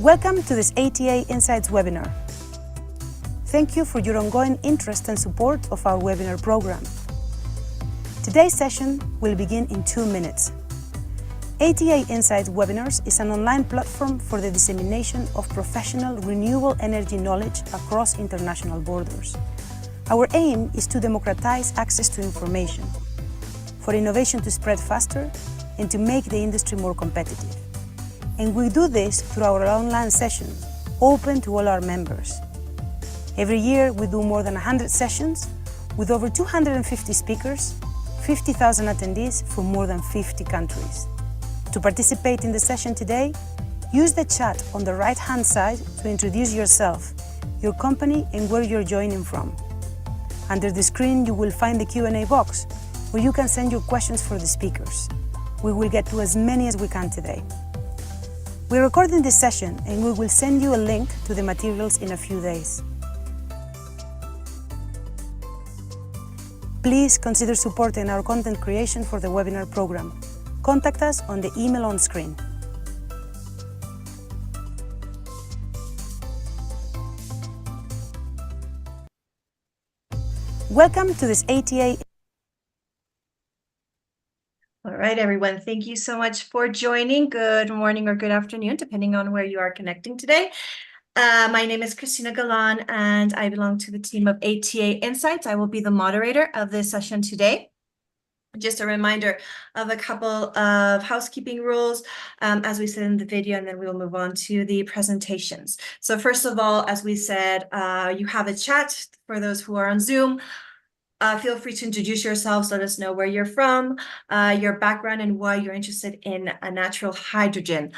Welcome to this ATA Insights webinar. Thank you for your ongoing interest and support of our webinar program. Today's session will begin in 2 minutes. ATA Insights Webinars is an online platform for the dissemination of professional renewable energy knowledge across international borders. Our aim is to democratize access to information, for innovation to spread faster, and to make the industry more competitive. And we do this through our online sessions, open to all our members. Every year, we do more than 100 sessions with over 250 speakers, 50,000 attendees from more than 50 countries. To participate in the session today, use the chat on the right-hand side to introduce yourself, your company, and where you're joining from. Under the screen, you will find the Q&A box, where you can send your questions for the speakers. We will get to as many as we can today. We're recording this session, and we will send you a link to the materials in a few days. Please consider supporting our content creation for the webinar program. Contact us on the email on screen. Welcome to this ATA. All right, everyone. Thank you so much for joining. Good morning or good afternoon, depending on where you are connecting today. My name is Christina Galan, and I belong to the team of ATA Insights. I will be the moderator of this session today. Just a reminder of a couple of housekeeping rules, as we said in the video, and then we'll move on to the presentations. So first of all, as we said, you have a chat for those who are on Zoom. Feel free to introduce yourselves. Let us know where you're from, your background, and why you're interested in natural hydrogen.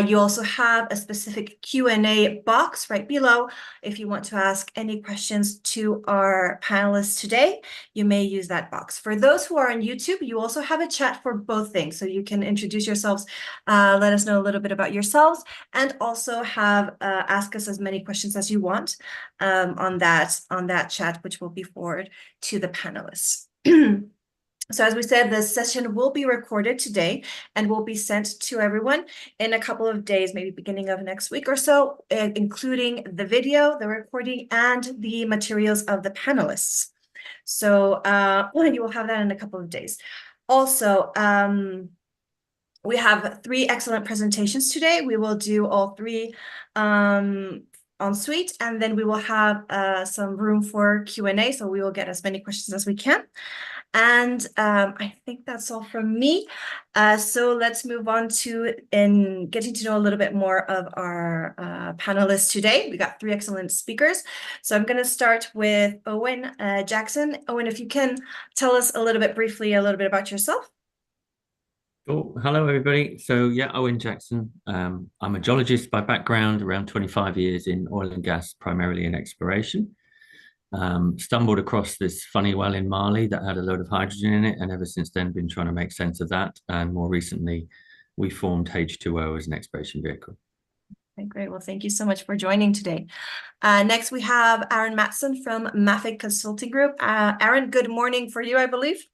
You also have a specific Q&A box right below. If you want to ask any questions to our panelists today, you may use that box. For those who are on YouTube, you also have a chat for both things. So you can introduce yourselves, let us know a little bit about yourselves, and also have ask us as many questions as you want on that chat, which will be forwarded to the panelists. So as we said, the session will be recorded today and will be sent to everyone in a couple of days, maybe beginning of next week or so, including the video, the recording, and the materials of the panelists. So you will have that in a couple of days. Also, we have 3 excellent presentations today. We will do all 3 en suite, and then we will have some room for Q&A, so we will get as many questions as we can. And I think that's all from me. So let's move on to getting to know a little bit more of our panelists today. We got 3 excellent speakers. So I'm going to start with Owain Jackson. Owain, if you can tell us a little bit briefly, a little bit about yourself. Oh, hello, everybody. So, yeah, Owain Jackson. I'm a geologist by background, around 25 years in oil and gas, primarily in exploration. Stumbled across this funny well in Mali that had a load of hydrogen in it, and ever since then been trying to make sense of that. And more recently, we formed H2O as an exploration vehicle. Okay, great. Well, thank you so much for joining today. Next, we have Aaron Mattson from Mafic Consulting Group. Aaron, good morning for you, I believe.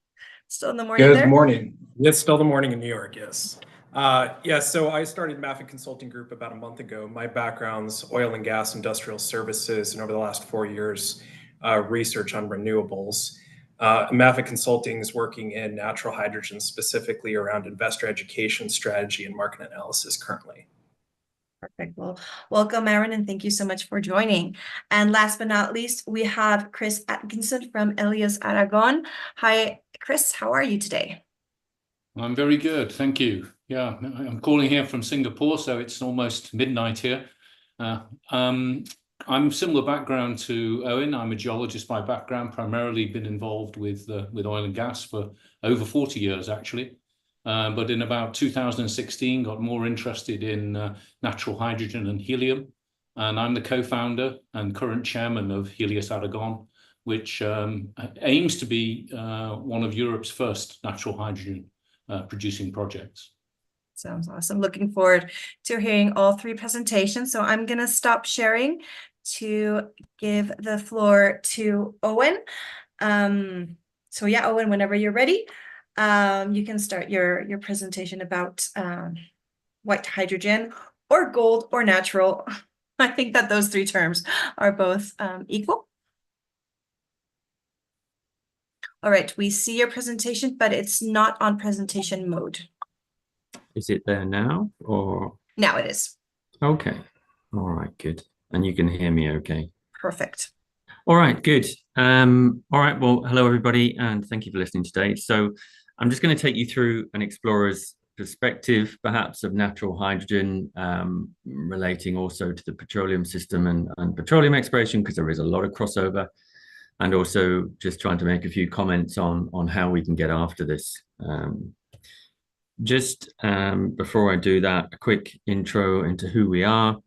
Still in the morning there? Good morning. It's still the morning in New York, yes. So I started Mafic Consulting Group about a month ago. My background's oil and gas industrial services, and over the last 4 years, research on renewables. Mafic Consulting is working in natural hydrogen, specifically around investor education strategy and market analysis currently. Perfect. Well, welcome, Aaron, and thank you so much for joining. And last but not least, we have Chris Atkinson from Helios Aragón. Hi, Chris. How are you today? I'm very good, thank you. Yeah, I'm calling here from Singapore, so it's almost midnight here. I'm similar background to Owain. I'm a geologist by background, primarily been involved with oil and gas for over 40 years, actually. But in about 2016, got more interested in natural hydrogen and helium. And I'm the co-founder and current chairman of Helios Aragón, which aims to be one of Europe's first natural hydrogen producing projects. Sounds awesome. Looking forward to hearing all 3 presentations. So I'm going to stop sharing to give the floor to Owain. So yeah, Owain, whenever you're ready, you can start your presentation about white hydrogen, or gold or natural. I think that those three terms are both equal. All right, we see your presentation, but it's not on presentation mode. Is it there now or? Now it is. Okay. All right, good. And you can hear me okay. Perfect. All right, good. All right, well, hello everybody, and thank you for listening today. So I'm just going to take you through an explorer's perspective, perhaps, of natural hydrogen, relating also to the petroleum system and petroleum exploration, because there is a lot of crossover, and also just trying to make a few comments on how we can get after this. Before I do that, a quick intro into who we are.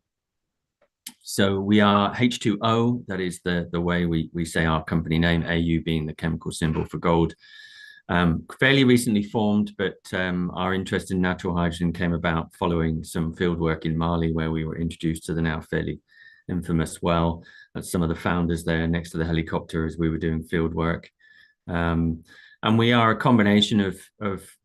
So we are H2O, that is the way we say our company name, AU being the chemical symbol for gold. Fairly recently formed, but our interest in natural hydrogen came about following some field work in Mali, where we were introduced to the now fairly infamous well. That's some of the founders there next to the helicopter as we were doing field work. And we are a combination of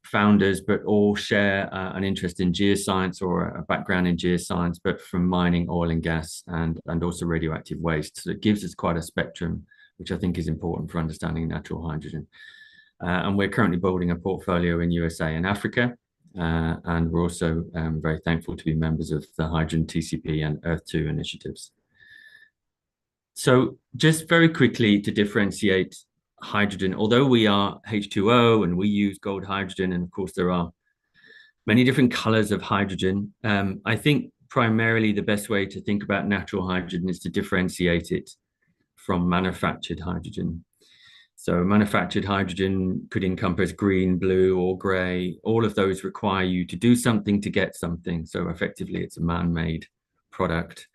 founders, but all share an interest in geoscience or a background in geoscience, but from mining, oil and gas, and also radioactive waste. So it gives us quite a spectrum, which I think is important for understanding natural hydrogen. And we're currently building a portfolio in USA and Africa. And we're also very thankful to be members of the Hydrogen TCP and Earth-2 initiatives. So just very quickly to differentiate hydrogen, although we are H2O and we use gold hydrogen, and of course there are many different colors of hydrogen, I think primarily the best way to think about natural hydrogen is to differentiate it from manufactured hydrogen. So manufactured hydrogen could encompass green, blue, or gray. All of those require you to do something to get something. So effectively it's a man-made product.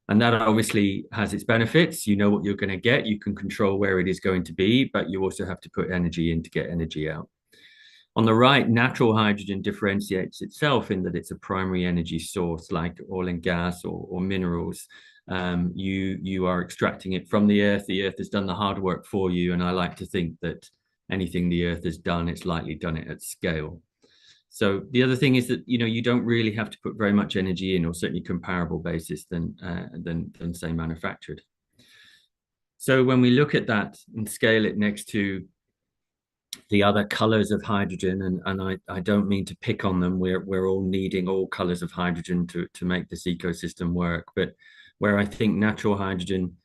And that obviously has its benefits. You know what you're going to get. You can control where it is going to be, but you also have to put energy in to get energy out. On the right, natural hydrogen differentiates itself in that it's a primary energy source like oil and gas or minerals. You are extracting it from the earth. The earth has done the hard work for you. And I like to think that anything the earth has done, it's likely done it at scale. So the other thing is that, you know, you don't really have to put very much energy in, or certainly comparable basis than say manufactured. So when we look at that and scale it next to the other colors of hydrogen, and I don't mean to pick on them, we're all needing all colors of hydrogen to make this ecosystem work. But where I think natural hydrogen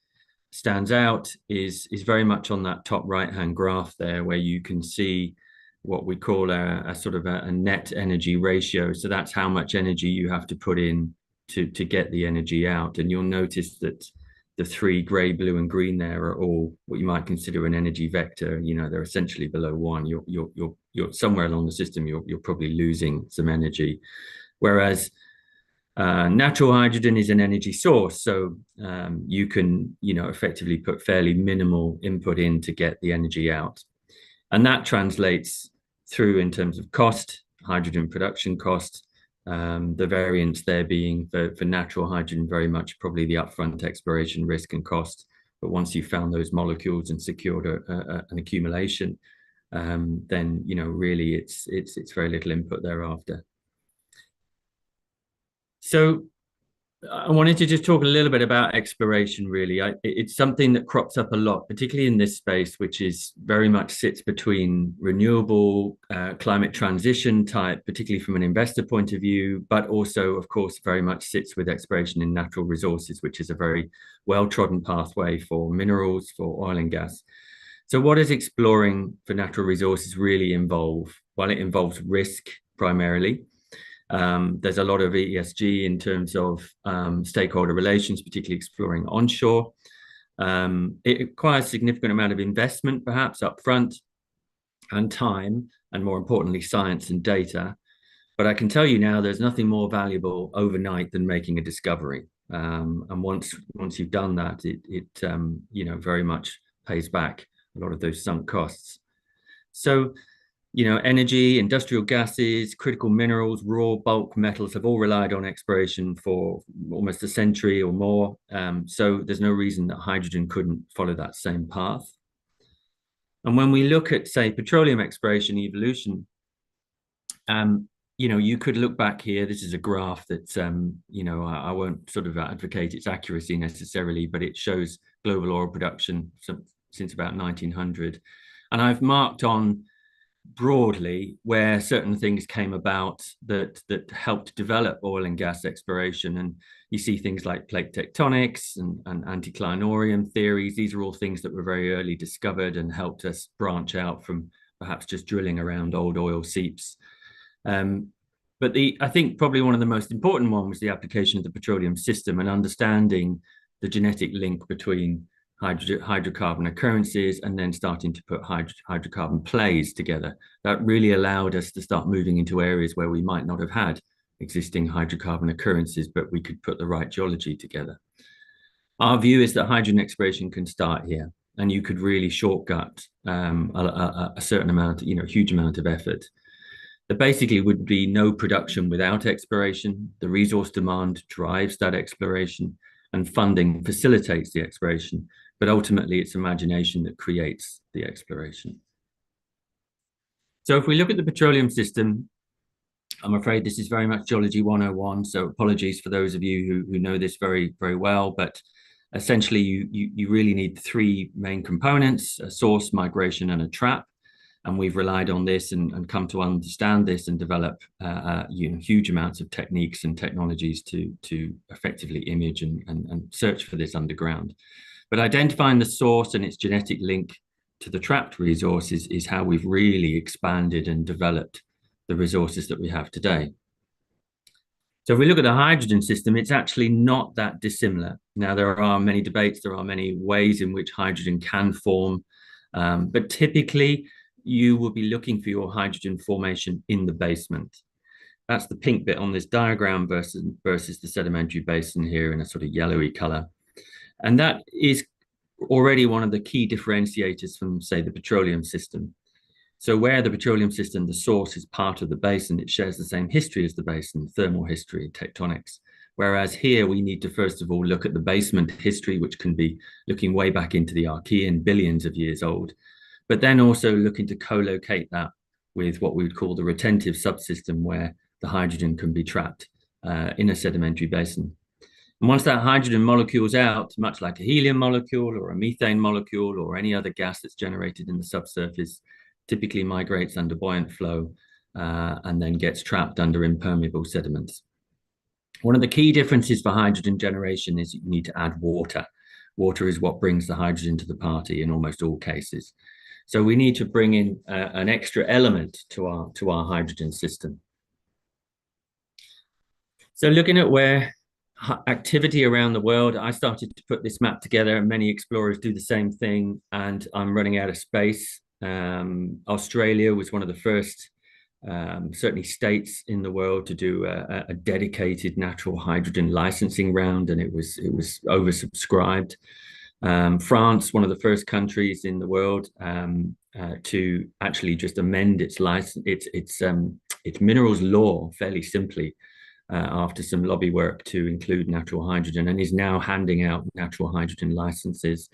stands out is very much on that top right-hand graph there, where you can see what we call a sort of a net energy ratio. So that's how much energy you have to put in to get the energy out. And you'll notice that the three gray, blue, and green there are all what you might consider an energy vector. You know, they're essentially below one. You're somewhere along the system, you're probably losing some energy. Whereas natural hydrogen is an energy source. So you can, you know, effectively put fairly minimal input in to get the energy out. And that translates through in terms of cost, hydrogen production cost, the variance there being for natural hydrogen very much probably the upfront exploration risk and cost. But once you've found those molecules and secured an accumulation, then, you know, really it's very little input thereafter. So I wanted to just talk a little bit about exploration, really. It's something that crops up a lot, particularly in this space, which is very much sits between renewable climate transition type, particularly from an investor point of view, but also, of course, very much sits with exploration in natural resources, which is a very well-trodden pathway for minerals, for oil and gas. So what does exploring for natural resources really involve? Well, it involves risk primarily. There's a lot of ESG in terms of stakeholder relations, particularly exploring onshore. It requires a significant amount of investment, perhaps upfront, and time, and more importantly, science and data. But I can tell you now, there's nothing more valuable overnight than making a discovery. And once you've done that, it you know, very much pays back a lot of those sunk costs. So, you know, energy, industrial gases, critical minerals, raw bulk metals have all relied on exploration for almost a century or more. So there's no reason that hydrogen couldn't follow that same path. And when we look at, say, petroleum exploration evolution, you know, you could look back here. This is a graph that, you know, I won't sort of advocate its accuracy necessarily, but it shows global oil production since about 1900. And I've marked on broadly where certain things came about that helped develop oil and gas exploration. And you see things like plate tectonics and anticlinorium theories. These are all things that were very early discovered and helped us branch out from perhaps just drilling around old oil seeps. But I think probably one of the most important one was the application of the petroleum system and understanding the genetic link between hydrocarbon occurrences and then starting to put hydrocarbon plays together. That really allowed us to start moving into areas where we might not have had existing hydrocarbon occurrences, but we could put the right geology together. Our view is that hydrogen exploration can start here, and you could really shortcut a certain amount, you know, huge amount of effort. There basically would be no production without exploration. The resource demand drives that exploration, and funding facilitates the exploration. But ultimately, it's imagination that creates the exploration. So if we look at the petroleum system, I'm afraid this is very much Geology 101. So apologies for those of you who know this very, very well. But essentially, you really need three main components: a source, migration, and a trap. And we've relied on this and come to understand this and develop you know, huge amounts of techniques and technologies to effectively image and search for this underground. But identifying the source and its genetic link to the trapped resources is how we've really expanded and developed the resources that we have today. So if we look at the hydrogen system, it's actually not that dissimilar. Now, there are many debates, there are many ways in which hydrogen can form, but typically you will be looking for your hydrogen formation in the basement. That's the pink bit on this diagram versus the sedimentary basin here in a sort of yellowy color. And that is already one of the key differentiators from, say, the petroleum system. So where the petroleum system, the source is part of the basin, it shares the same history as the basin, thermal history, tectonics. Whereas here we need to first of all look at the basement history, which can be looking way back into the Archean, billions of years old, but then also looking to co-locate that with what we would call the retentive subsystem, where the hydrogen can be trapped in a sedimentary basin. And once that hydrogen molecule's out, much like a helium molecule or a methane molecule or any other gas that's generated in the subsurface, typically migrates under buoyant flow and then gets trapped under impermeable sediments. One of the key differences for hydrogen generation is you need to add water. Water is what brings the hydrogen to the party in almost all cases. So we need to bring in an extra element to our hydrogen system. So looking at where activity around the world, I started to put this map together, and many explorers do the same thing, and I'm running out of space. Australia was one of the first, certainly states in the world to do a dedicated natural hydrogen licensing round, and it was oversubscribed. France, one of the first countries in the world to actually just amend its minerals law fairly simply after some lobby work to include natural hydrogen, and is now handing out natural hydrogen licenses.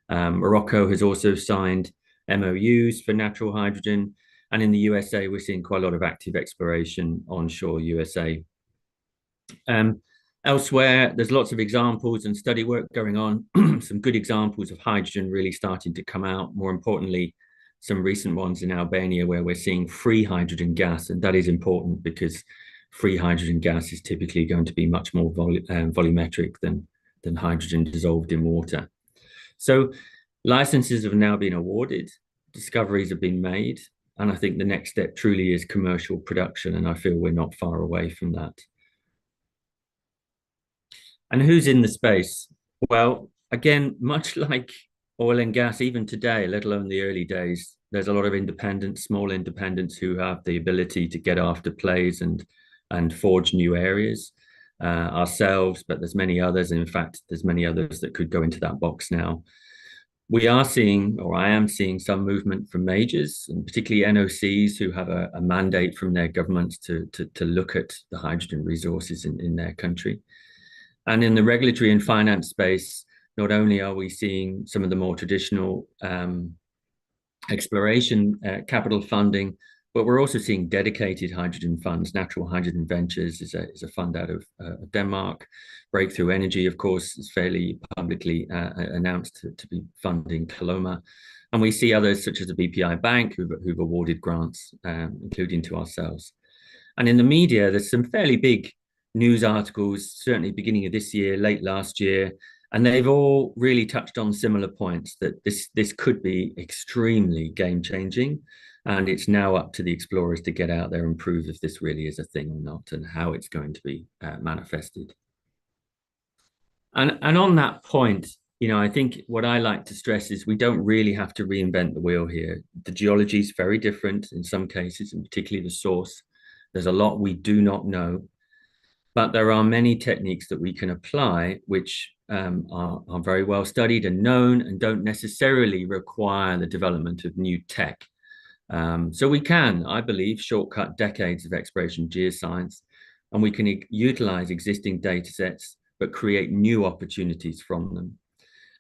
Morocco has also signed MOUs for natural hydrogen, and in the USA we're seeing quite a lot of active exploration onshore USA. Elsewhere, there's lots of examples and study work going on. Some good examples of hydrogen really starting to come out. More importantly, some recent ones in Albania where we're seeing free hydrogen gas, and that is important because free hydrogen gas is typically going to be much more volumetric than hydrogen dissolved in water. So licenses have now been awarded, discoveries have been made, and I think the next step truly is commercial production, and I feel we're not far away from that. And who's in the space? Well, again, much like oil and gas, even today, let alone the early days, there's a lot of independents, small independents who have the ability to get after plays and forge new areas. Ourselves, but there's many others. And in fact, there's many others that could go into that box now. We are seeing, or I am seeing, some movement from majors, and particularly NOCs who have a mandate from their governments to look at the hydrogen resources in their country. And in the regulatory and finance space, not only are we seeing some of the more traditional exploration capital funding, But we're also seeing dedicated hydrogen funds. Natural Hydrogen Ventures is a fund out of Denmark. Breakthrough Energy, of course, is fairly publicly announced to be funding Coloma. And we see others such as the BPI Bank who've awarded grants, including to ourselves. And in the media, there's some fairly big news articles, certainly beginning of this year, late last year, and they've all really touched on similar points that this could be extremely game-changing. And it's now up to the explorers to get out there and prove if this really is a thing or not and how it's going to be manifested. And on that point, I think what I like to stress is we don't really have to reinvent the wheel here. The geology is very different in some cases, and particularly the source. There's a lot we do not know, but there are many techniques that we can apply which are very well studied and known and don't necessarily require the development of new tech. So we can, I believe, shortcut decades of exploration geoscience, and we can utilize existing data sets, but create new opportunities from them.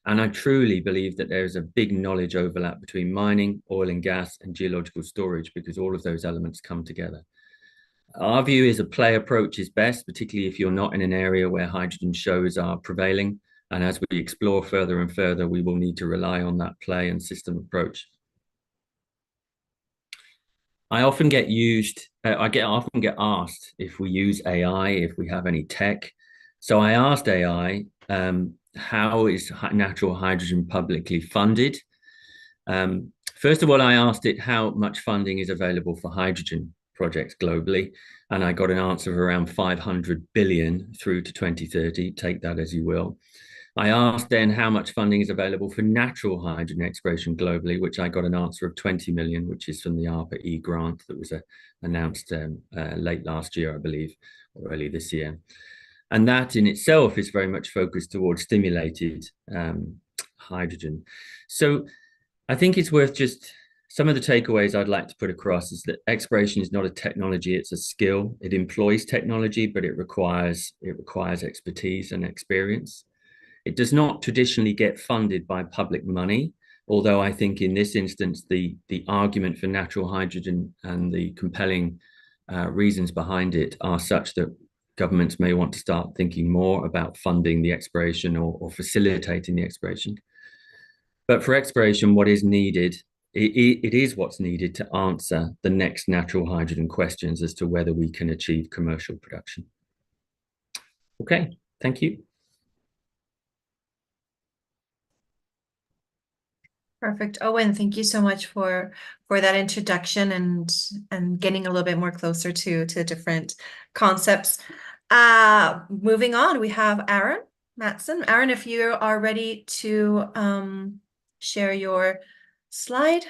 And I truly believe that there is a big knowledge overlap between mining, oil and gas, and geological storage, because all of those elements come together. Our view is a play approach is best, particularly if you're not in an area where hydrogen shows are prevailing. And as we explore further and further, we will need to rely on that play and system approach. I often get asked if we use AI, if we have any tech. So I asked AI, how is natural hydrogen publicly funded? First of all, I asked it how much funding is available for hydrogen projects globally, and I got an answer of around 500 billion through to 2030. Take that as you will. I asked then how much funding is available for natural hydrogen exploration globally, which I got an answer of 20 million, which is from the ARPA-E grant that was announced late last year, I believe, or early this year. And that in itself is very much focused towards stimulated hydrogen. So I think it's worth just some of the takeaways I'd like to put across is that exploration is not a technology, it's a skill. It employs technology, but it requires expertise and experience. It does not traditionally get funded by public money, although I think in this instance, the argument for natural hydrogen and the compelling reasons behind it are such that governments may want to start thinking more about funding the exploration or facilitating the exploration. But for exploration, what is needed, it is what's needed to answer the next natural hydrogen questions as to whether we can achieve commercial production. Okay, thank you. Perfect. Owain, thank you so much for that introduction and getting a little bit more closer to the different concepts. Moving on, we have Aaron Mattson. Aaron, if you are ready to share your slide.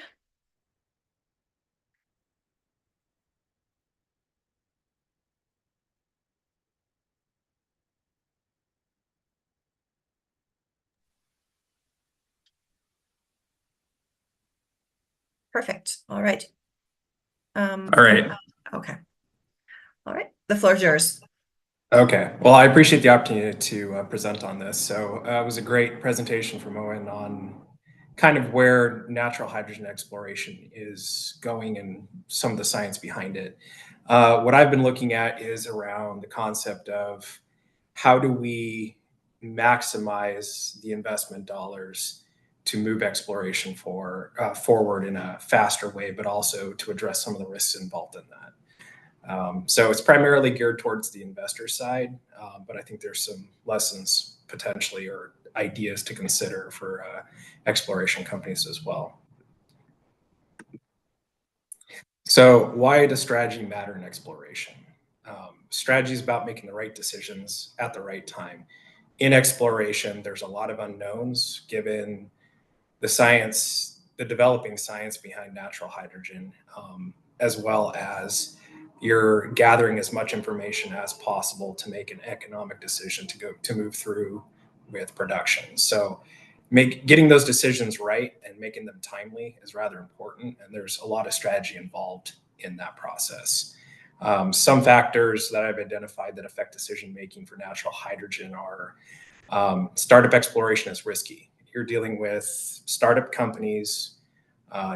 Perfect. All right. All right. Okay. All right. The floor is yours. Okay. Well, I appreciate the opportunity to present on this. So it was a great presentation from Owain on kind of where natural hydrogen exploration is going and some of the science behind it. What I've been looking at is around the concept of how do we maximize the investment dollars to move exploration forward in a faster way, but also to address some of the risks involved in that. So it's primarily geared towards the investor side, but I think there's some lessons potentially or ideas to consider for exploration companies as well. So why does strategy matter in exploration? Strategy is about making the right decisions at the right time. In exploration, there's a lot of unknowns given the science, the developing science behind natural hydrogen, as well as you're gathering as much information as possible to make an economic decision to move through with production. So getting those decisions right and making them timely is rather important, and there's a lot of strategy involved in that process. Some factors that I've identified that affect decision making for natural hydrogen are startup exploration is risky. You're dealing with startup companies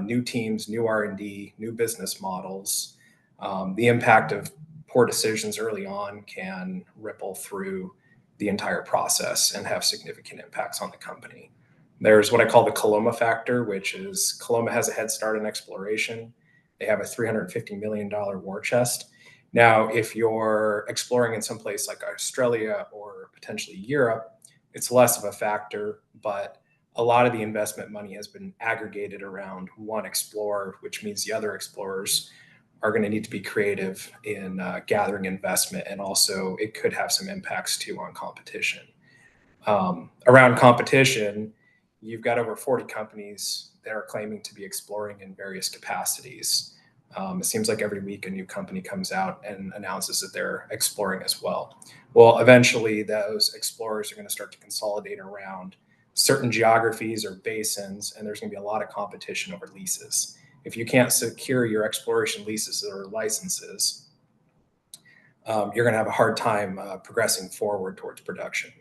new teams, new R&D, new business models. The impact of poor decisions early on can ripple through the entire process and have significant impacts on the company. There's what I call the Coloma factor, which is Coloma has a head start in exploration. They have a $350 million war chest. Now, if you're exploring in some place like Australia or potentially Europe, it's less of a factor, but a lot of the investment money has been aggregated around one explorer, which means the other explorers are going to need to be creative in gathering investment. And also it could have some impacts too on competition. Around competition, you've got over 40 companies that are claiming to be exploring in various capacities. It seems like every week a new company comes out and announces that they're exploring as well. Well, eventually those explorers are going to start to consolidate around certain geographies or basins, and there's going to be a lot of competition over leases. If you can't secure your exploration leases or licenses, you're going to have a hard time progressing forward towards production.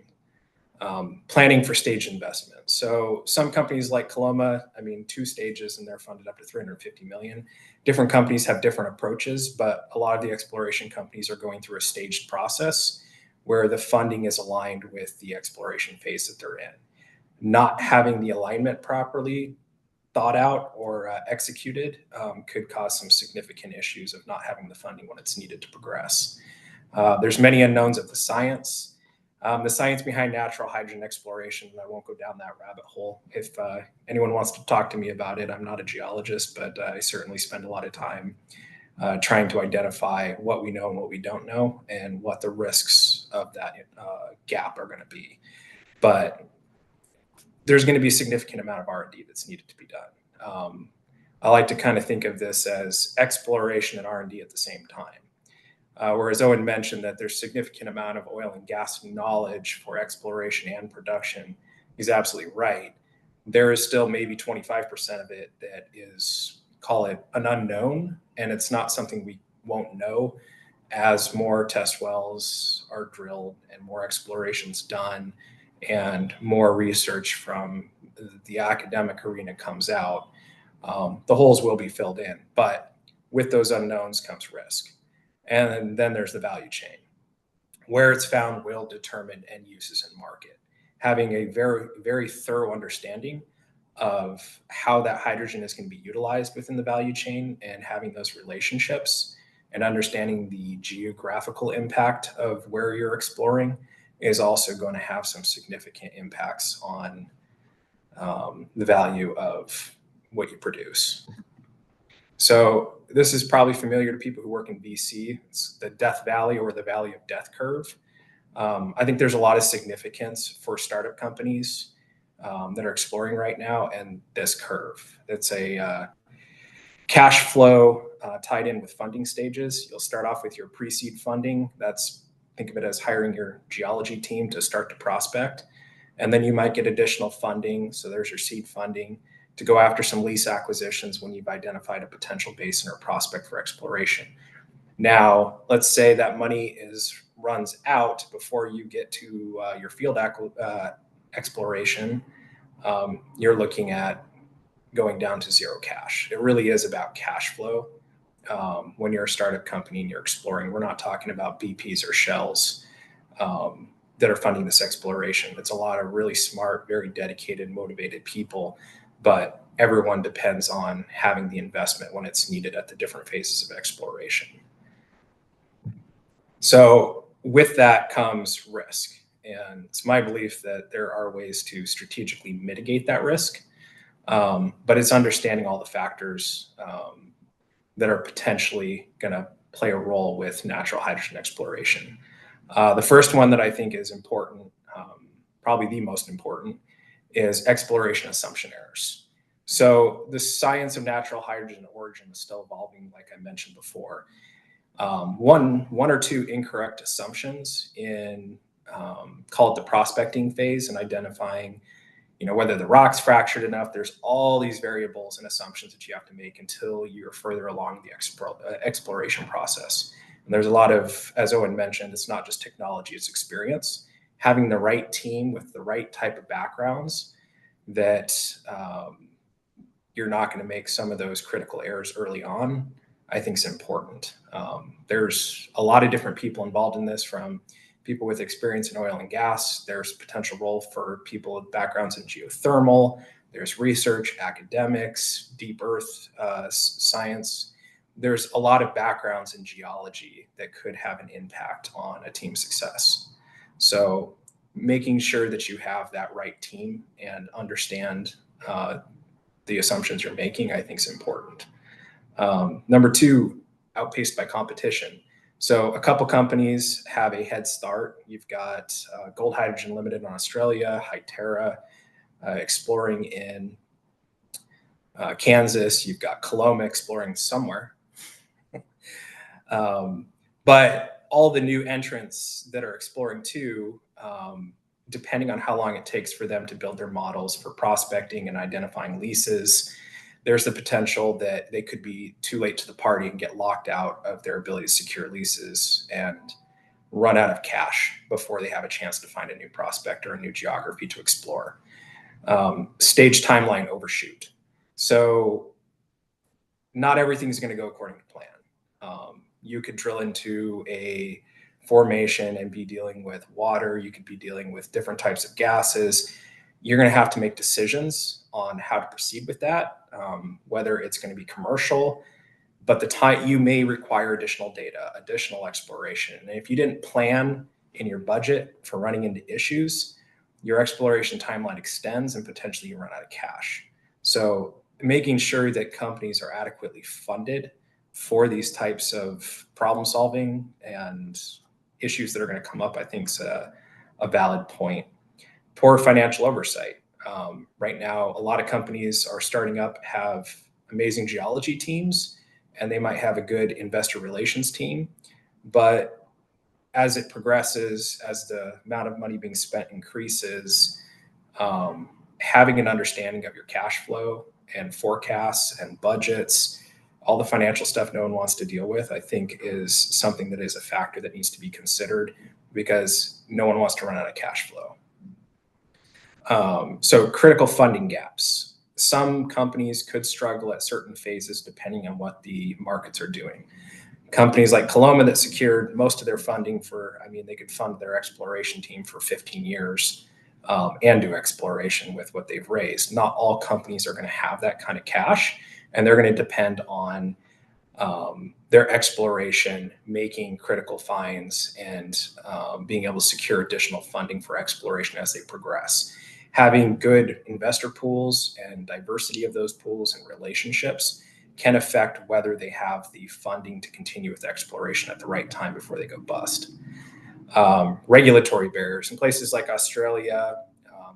Planning for stage investment. So some companies like Coloma, 2 stages and they're funded up to $350 million. Different companies have different approaches, but a lot of the exploration companies are going through a staged process where the funding is aligned with the exploration phase that they're in. Not having the alignment properly thought out or executed could cause some significant issues of not having the funding when it's needed to progress. There's many unknowns of the science. The science behind natural hydrogen exploration, I won't go down that rabbit hole. If anyone wants to talk to me about it, I'm not a geologist, but I certainly spend a lot of time trying to identify what we know and what we don't know and what the risks of that gap are going to be. But there's going to be a significant amount of R&D that's needed to be done. I like to kind of think of this as exploration and R&D at the same time. Whereas Owain mentioned that there's significant amount of oil and gas knowledge for exploration and production, he's absolutely right. There is still maybe 25% of it that is, call it an unknown, and it's not something we won't know as more test wells are drilled and more exploration's done and more research from the academic arena comes out. The holes will be filled in, but with those unknowns comes risk. And then there's the value chain. Where it's found will determine end uses and market. Having a very, very thorough understanding of how that hydrogen is going to be utilized within the value chain and having those relationships and understanding the geographical impact of where you're exploring is also going to have some significant impacts on the value of what you produce. So this is probably familiar to people who work in BC. It's the Death Valley or the Valley of Death curve. I think there's a lot of significance for startup companies that are exploring right now, and this curve. It's a cash flow tied in with funding stages. You'll start off with your pre-seed funding. Think of it as hiring your geology team to start to prospect. And then you might get additional funding. So there's your seed funding to go after some lease acquisitions when you've identified a potential basin or prospect for exploration. Now, let's say that money runs out before you get to your field exploration. You're looking at going down to zero cash. It really is about cash flow. When you're a startup company and you're exploring, we're not talking about BPs or Shells that are funding this exploration. It's a lot of really smart, very dedicated, motivated people, but everyone depends on having the investment when it's needed at the different phases of exploration. So with that comes risk. And it's my belief that there are ways to strategically mitigate that risk, but it's understanding all the factors that are potentially going to play a role with natural hydrogen exploration. The first one that I think is important, probably the most important, is exploration assumption errors. So the science of natural hydrogen origin is still evolving, like I mentioned before. One or two incorrect assumptions in, call it the prospecting phase, and identifying whether the rock's fractured enough. There's all these variables and assumptions that you have to make until you're further along the exploration process. And there's a lot of, as Owain mentioned, it's not just technology, it's experience. Having the right team with the right type of backgrounds that you're not going to make some of those critical errors early on, I think is important. There's a lot of different people involved in this, from people with experience in oil and gas. There's potential role for people with backgrounds in geothermal. There's research, academics, deep earth science. There's a lot of backgrounds in geology that could have an impact on a team's success. So making sure that you have that right team and understand the assumptions you're making, I think is important. Number two, outpaced by competition. So a couple companies have a head start. You've got Gold Hydrogen Limited in Australia, Hytera exploring in Kansas. You've got Coloma exploring somewhere. But all the new entrants that are exploring too, depending on how long it takes for them to build their models for prospecting and identifying leases, there's the potential that they could be too late to the party and get locked out of their ability to secure leases and run out of cash before they have a chance to find a new prospect or a new geography to explore. Stage timeline overshoot. So not everything's going to go according to plan. You could drill into a formation and be dealing with water. You could be dealing with different types of gases. You're going to have to make decisions on how to proceed with that, whether it's going to be commercial, but the time you may require additional data, additional exploration. And if you didn't plan in your budget for running into issues, your exploration timeline extends and potentially you run out of cash. So making sure that companies are adequately funded for these types of problem solving and issues that are going to come up, I think is a valid point. Poor financial oversight. Right now, a lot of companies are starting up, have amazing geology teams, and they might have a good investor relations team. But as it progresses, as the amount of money being spent increases, having an understanding of your cash flow and forecasts and budgets, all the financial stuff no one wants to deal with, I think is something that is a factor that needs to be considered, because no one wants to run out of cash flow. So critical funding gaps. Some companies could struggle at certain phases depending on what the markets are doing. Companies like Coloma that secured most of their funding for, they could fund their exploration team for 15 years and do exploration with what they've raised. Not all companies are going to have that kind of cash, and they're going to depend on their exploration, making critical finds, and being able to secure additional funding for exploration as they progress. Having good investor pools and diversity of those pools and relationships can affect whether they have the funding to continue with exploration at the right time before they go bust. Regulatory barriers in places like Australia,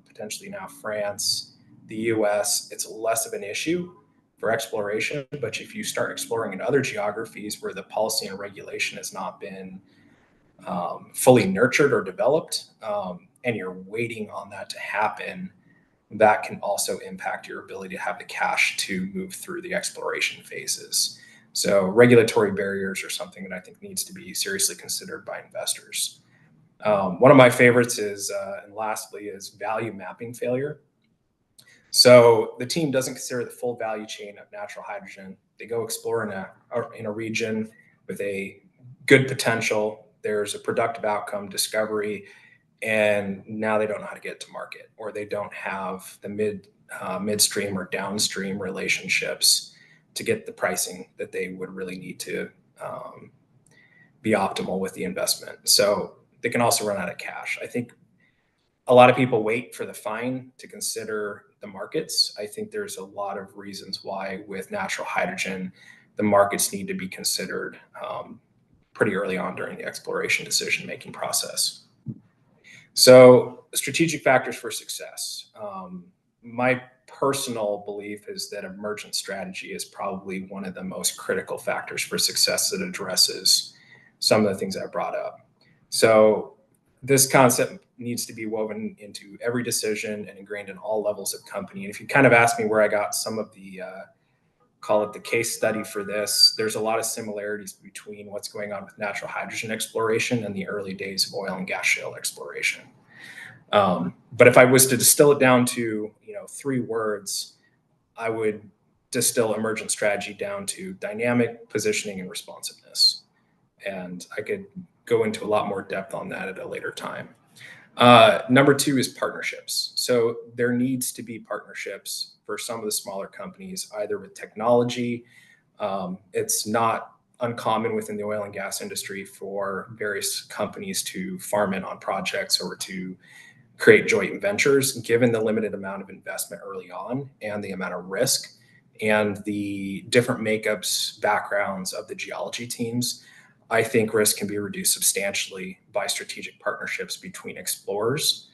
potentially now France, the US, it's less of an issue for exploration. But if you start exploring in other geographies where the policy and regulation has not been fully nurtured or developed, and you're waiting on that to happen, that can also impact your ability to have the cash to move through the exploration phases. So regulatory barriers are something that I think needs to be seriously considered by investors. One of my favorites is, and lastly, is value mapping failure. So the team doesn't consider the full value chain of natural hydrogen. They go explore in a region with a good potential. There's a productive outcome, discovery, and now they don't know how to get to market, or they don't have the midstream or downstream relationships to get the pricing that they would really need to be optimal with the investment. So they can also run out of cash. I think a lot of people wait for the find to consider the markets. I think there's a lot of reasons why with natural hydrogen, the markets need to be considered pretty early on during the exploration decision-making process. So strategic factors for success. My personal belief is that emergent strategy is probably one of the most critical factors for success that addresses some of the things I brought up. So this concept needs to be woven into every decision and ingrained in all levels of company. And if you kind of ask me where I got some of the, call it the case study for this, there's a lot of similarities between what's going on with natural hydrogen exploration and the early days of oil and gas shale exploration. But if I was to distill it down to, 3 words, I would distill emergent strategy down to dynamic, positioning, and responsiveness. And I could go into a lot more depth on that at a later time. Number 2 is partnerships. So there needs to be partnerships for some of the smaller companies, either with technology. It's not uncommon within the oil and gas industry for various companies to farm in on projects or to create joint ventures, given the limited amount of investment early on and the amount of risk and the different makeups, backgrounds of the geology teams. I think risk can be reduced substantially by strategic partnerships between explorers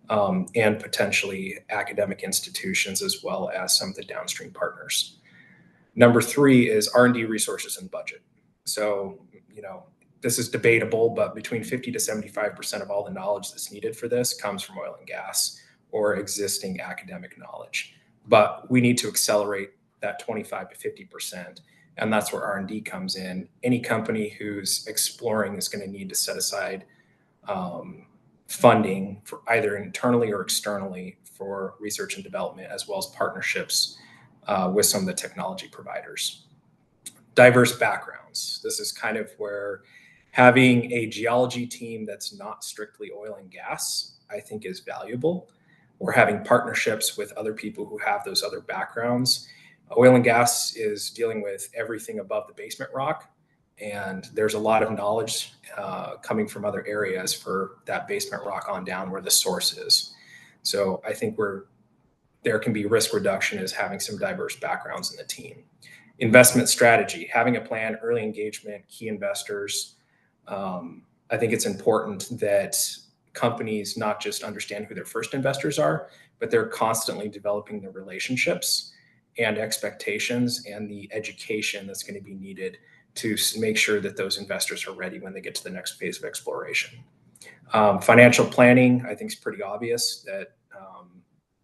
and potentially academic institutions, as well as some of the downstream partners. Number 3 is R&D resources and budget. So, this is debatable, but between 50 to 75% of all the knowledge that's needed for this comes from oil and gas or existing academic knowledge. But we need to accelerate that 25 to 50%. And that's where R&D comes in. Any company who's exploring is going to need to set aside funding for either internally or externally for research and development, as well as partnerships with some of the technology providers. Diverse backgrounds. This is kind of where having a geology team that's not strictly oil and gas, I think, is valuable. Or having partnerships with other people who have those other backgrounds. Oil and gas is dealing with everything above the basement rock, and there's a lot of knowledge coming from other areas for that basement rock on down where the source is. So I think there can be risk reduction is having some diverse backgrounds in the team. Investment strategy, having a plan, early engagement, key investors. I think it's important that companies not just understand who their first investors are, but they're constantly developing the relationships and expectations and the education that's going to be needed to make sure that those investors are ready when they get to the next phase of exploration. Financial planning, I think, is pretty obvious that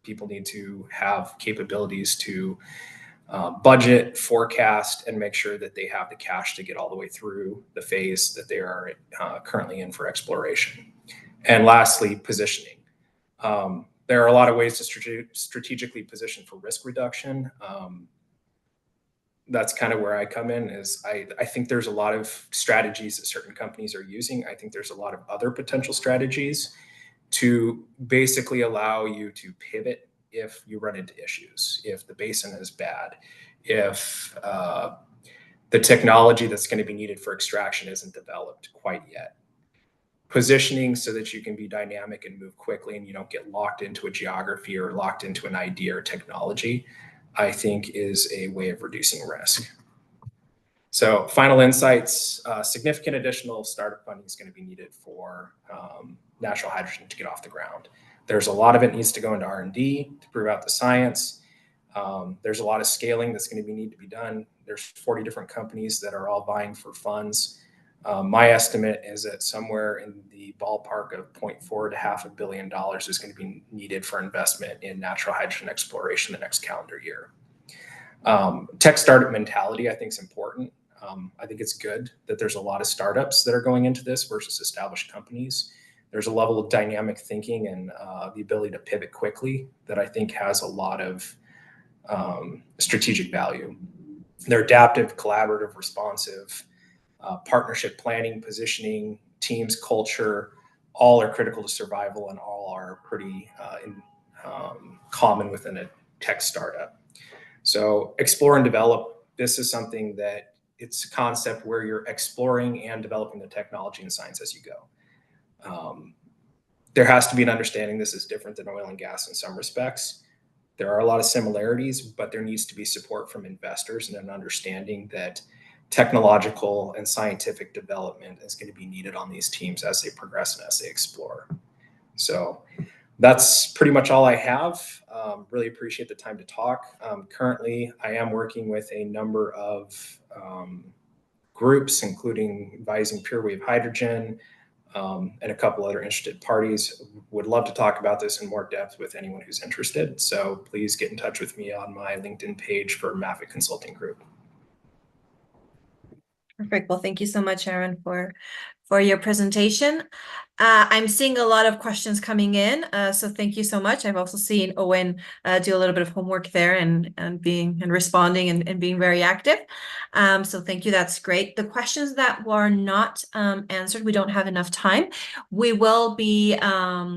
people need to have capabilities to budget, forecast, and make sure that they have the cash to get all the way through the phase that they are currently in for exploration. And lastly, positioning. There are a lot of ways to strategically position for risk reduction. That's kind of where I come in. I think there's a lot of strategies that certain companies are using. I think there's a lot of other potential strategies to basically allow you to pivot if you run into issues, if the basin is bad, if the technology that's going to be needed for extraction isn't developed quite yet. Positioning so that you can be dynamic and move quickly and you don't get locked into a geography or locked into an idea or technology, I think is a way of reducing risk. So final insights, significant additional startup funding is going to be needed for natural hydrogen to get off the ground. There's a lot of it needs to go into R&D to prove out the science. There's a lot of scaling that's going to need to be done. There's 40 different companies that are all vying for funds. My estimate is that somewhere in the ballpark of 0.4 to $500 million is going to be needed for investment in natural hydrogen exploration the next calendar year. Tech startup mentality, I think, is important. I think it's good that there's a lot of startups that are going into this versus established companies. There's a level of dynamic thinking and the ability to pivot quickly that I think has a lot of strategic value. They're adaptive, collaborative, responsive, partnership planning, positioning, teams, culture, all are critical to survival and all are pretty common within a tech startup. So explore and develop. This is something that it's a concept where you're exploring and developing the technology and science as you go. There has to be an understanding this is different than oil and gas in some respects. There are a lot of similarities, but there needs to be support from investors and an understanding that technological and scientific development is going to be needed on these teams as they progress and as they explore. So that's pretty much all I have. Really appreciate the time to talk. Currently, I am working with a number of groups, including advising Pure Wave Hydrogen and a couple other interested parties. Would love to talk about this in more depth with anyone who's interested. So please get in touch with me on my LinkedIn page for Mafic Consulting Group. Perfect. Well, thank you so much, Aaron, for your presentation. I'm seeing a lot of questions coming in, so thank you so much. I've also seen Owain do a little bit of homework there and responding and being very active. So thank you. That's great. The questions that were not answered, we don't have enough time. We will be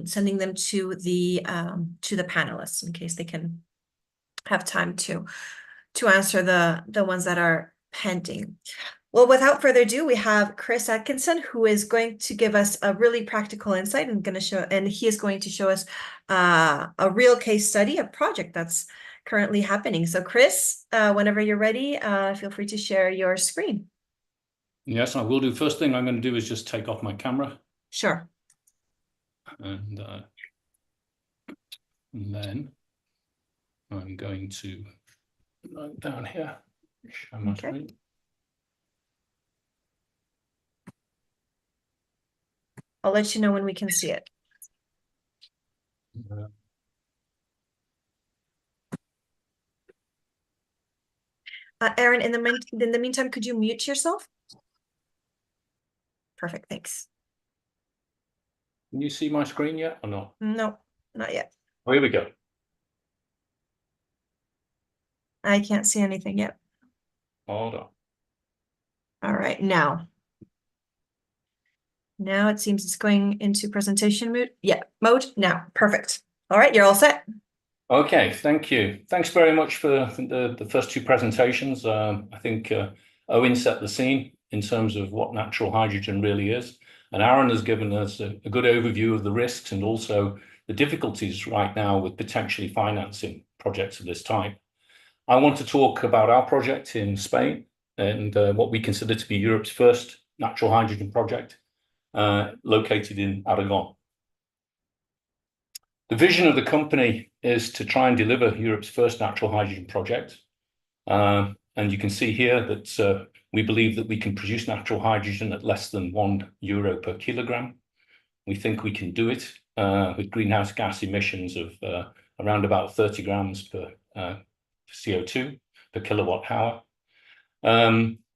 sending them to the panelists in case they can have time to answer the ones that are pending. Well, without further ado, we have Chris Atkinson, who is going to give us a really practical insight and he is going to show us a real case study, a project that's currently happening. So Chris, whenever you're ready, feel free to share your screen. Yes, I will do. First thing I'm going to do is just take off my camera. Sure. And then I'm going to write down here. Share my screen. I'll let you know when we can see it. Aaron, in the meantime, could you mute yourself? Perfect, thanks. Can you see my screen yet or not? No, not yet. Oh, here we go. I can't see anything yet. Hold on. All right, now it seems it's going into presentation mode. Yeah, mode now. Perfect. All right, you're all set. Okay, thank you. Thanks very much for the first two presentations. I think Owain set the scene in terms of what natural hydrogen really is. And Aaron has given us a good overview of the risks and also the difficulties right now with potentially financing projects of this type. I want to talk about our project in Spain and what we consider to be Europe's first natural hydrogen project located in Aragon. The vision of the company is to try and deliver Europe's first natural hydrogen project. And you can see here that we believe that we can produce natural hydrogen at less than €1 per kilogram. We think we can do it with greenhouse gas emissions of around about 30 grams per CO2 per kilowatt hour.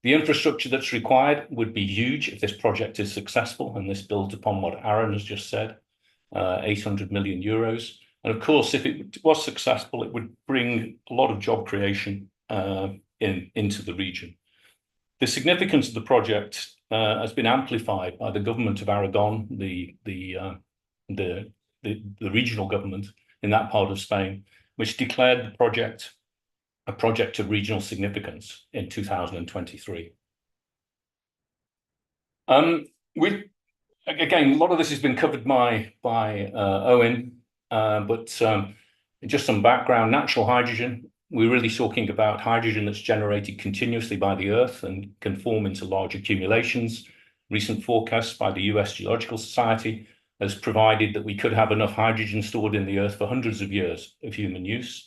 The infrastructure that's required would be huge if this project is successful, and this builds upon what Aaron has just said, 800 million euros. And of course, if it was successful, it would bring a lot of job creation into the region. The significance of the project has been amplified by the government of Aragon, the regional government in that part of Spain, which declared the project a project of regional significance in 2023. Again, a lot of this has been covered by Owain, but just some background. Natural hydrogen, we're really talking about hydrogen that's generated continuously by the Earth and can form into large accumulations. Recent forecasts by the US Geological Society has provided that we could have enough hydrogen stored in the Earth for hundreds of years of human use.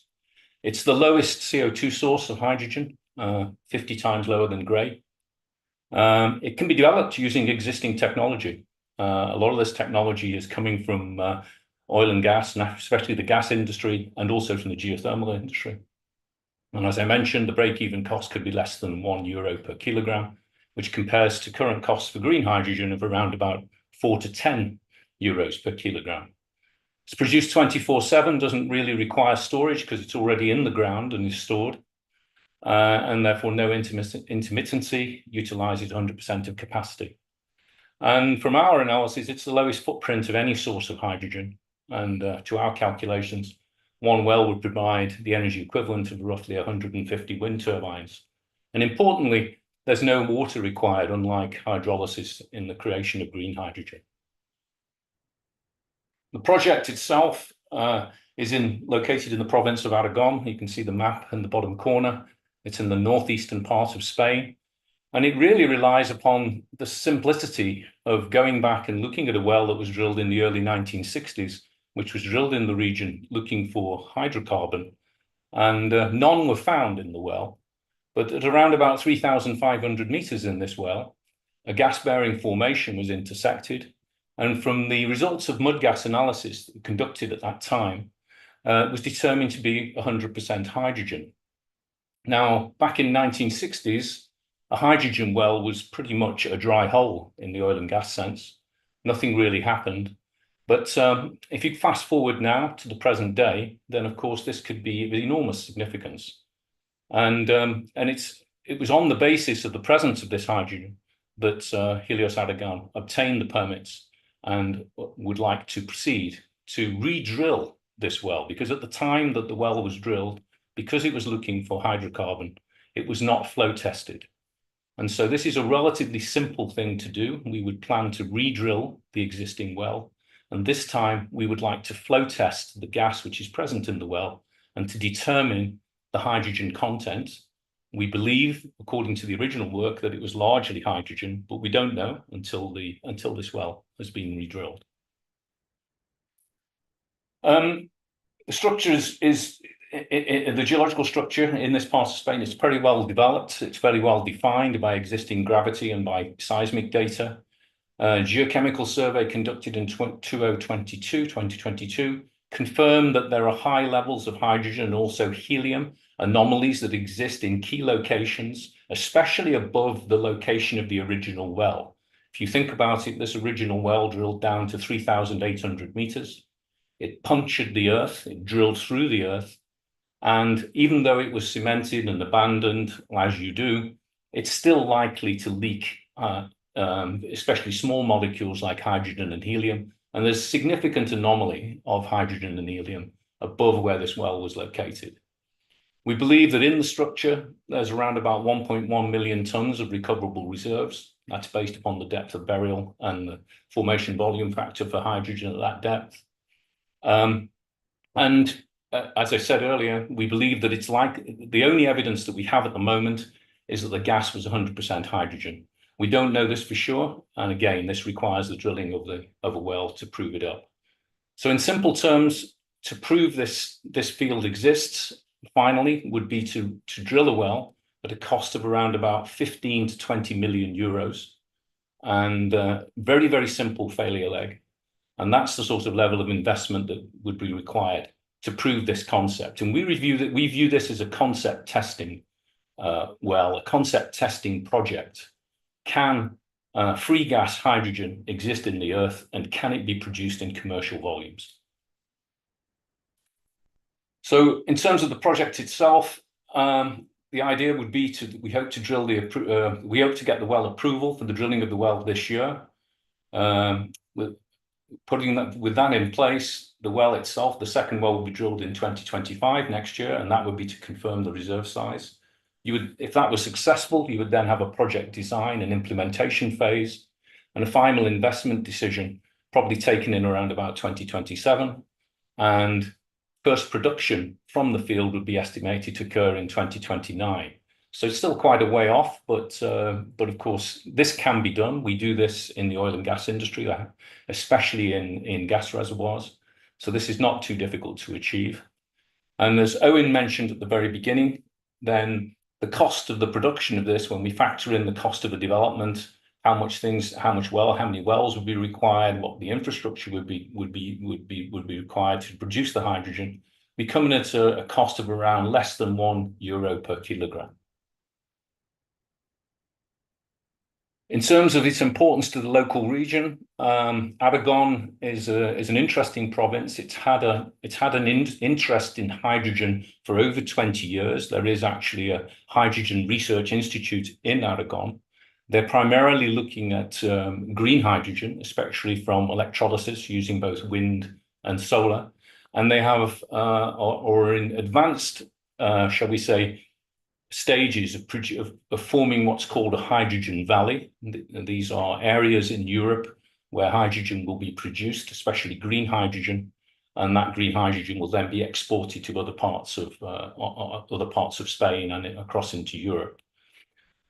It's the lowest CO2 source of hydrogen, 50 times lower than grey. It can be developed using existing technology. A lot of this technology is coming from oil and gas, and especially the gas industry, and also from the geothermal industry. And as I mentioned, the break-even cost could be less than €1 per kilogram, which compares to current costs for green hydrogen of around about 4 to 10 euros per kilogram. It's produced 24/7, doesn't really require storage because it's already in the ground and is stored, and therefore no intermittency, utilizes 100% of capacity. And from our analysis, it's the lowest footprint of any source of hydrogen. And to our calculations, one well would provide the energy equivalent of roughly 150 wind turbines. And importantly, there's no water required, unlike hydrolysis in the creation of green hydrogen. The project itself is located in the province of Aragon. You can see the map in the bottom corner. It's in the northeastern part of Spain. And it really relies upon the simplicity of going back and looking at a well that was drilled in the early 1960s, which was drilled in the region looking for hydrocarbon. And none were found in the well. But at around about 3,500 meters in this well, a gas-bearing formation was intersected. And from the results of mud gas analysis conducted at that time, it was determined to be 100% hydrogen. Now, back in 1960s, a hydrogen well was pretty much a dry hole in the oil and gas sense. Nothing really happened. But if you fast forward now to the present day, then of course this could be of enormous significance. And it was on the basis of the presence of this hydrogen that Helios Aragón obtained the permits and would like to proceed to re-drill this well, because at the time that the well was drilled, because it was looking for hydrocarbon, it was not flow tested. And so this is a relatively simple thing to do. We would plan to re-drill the existing well. And this time we would like to flow test the gas which is present in the well and to determine the hydrogen content. We believe, according to the original work, that it was largely hydrogen, but we don't know until this well has been re-drilled. The structure is the geological structure in this part of Spain is very well developed. It's very well defined by existing gravity and by seismic data. Geochemical survey conducted in 2022 confirmed that there are high levels of hydrogen and also helium anomalies that exist in key locations, especially above the location of the original well. If you think about it, this original well drilled down to 3,800 meters. It punctured the earth, it drilled through the earth, and even though it was cemented and abandoned, as you do, it's still likely to leak, especially small molecules like hydrogen and helium. And there's significant anomaly of hydrogen and helium above where this well was located. We believe that in the structure, there's around about 1.1 million tons of recoverable reserves. That's based upon the depth of burial and the formation volume factor for hydrogen at that depth. As I said earlier, we believe that it's like the only evidence that we have at the moment is that the gas was 100% hydrogen. We don't know this for sure. And again, this requires the drilling of a well to prove it up. So in simple terms, to prove this field exists, finally, would be to drill a well at a cost of around about 15 to 20 million euros and very, very simple failure leg. And that's the sort of level of investment that would be required to prove this concept. And we view this as a concept testing well, a concept testing project. Can free gas hydrogen exist in the earth, and can it be produced in commercial volumes? So in terms of the project itself, the idea would be we hope to get the well approval for the drilling of the well this year. With that in place, the well itself, the second well will be drilled in 2025 next year, and that would be to confirm the reserve size. If that was successful, you would then have a project design and implementation phase and a final investment decision probably taken in around about 2027. And first production from the field would be estimated to occur in 2029. So it's still quite a way off, but of course, this can be done. We do this in the oil and gas industry, especially in gas reservoirs. So this is not too difficult to achieve. And as Owain mentioned at the very beginning, then the cost of the production of this, when we factor in the cost of the development, how many wells would be required, what the infrastructure would be required to produce the hydrogen, we come in at a cost of around less than €1 per kilogram. In terms of its importance to the local region, Aragon is an interesting province. It's had an interest in hydrogen for over 20 years. There is actually a hydrogen research institute in Aragon. They're primarily looking at green hydrogen, especially from electrolysis using both wind and solar. And they have, or in advanced, shall we say, stages of forming what's called a hydrogen valley. These are areas in Europe where hydrogen will be produced, especially green hydrogen, and that green hydrogen will then be exported to other parts of Spain and across into Europe.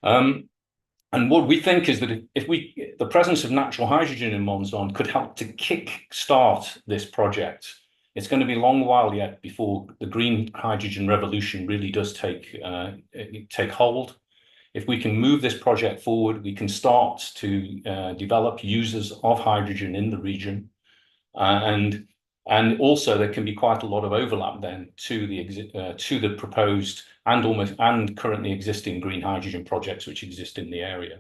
And what we think is that the presence of natural hydrogen in Monzón could help to kick-start this project. It's going to be a long while yet before the green hydrogen revolution really does take hold. If we can move this project forward, we can start to develop users of hydrogen in the region. And And also there can be quite a lot of overlap then to the proposed and currently existing green hydrogen projects which exist in the area.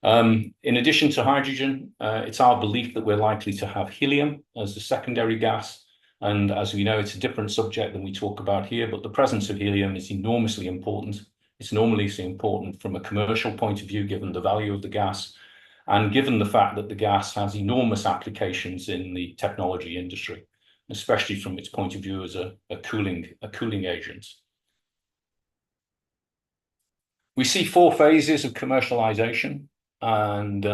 In addition to hydrogen, it's our belief that we're likely to have helium as the secondary gas. And as we know, it's a different subject than we talk about here, but the presence of helium is enormously important. It's enormously important from a commercial point of view, given the value of the gas, and given the fact that the gas has enormous applications in the technology industry, especially from its point of view as a cooling agent. We see 4 phases of commercialization, and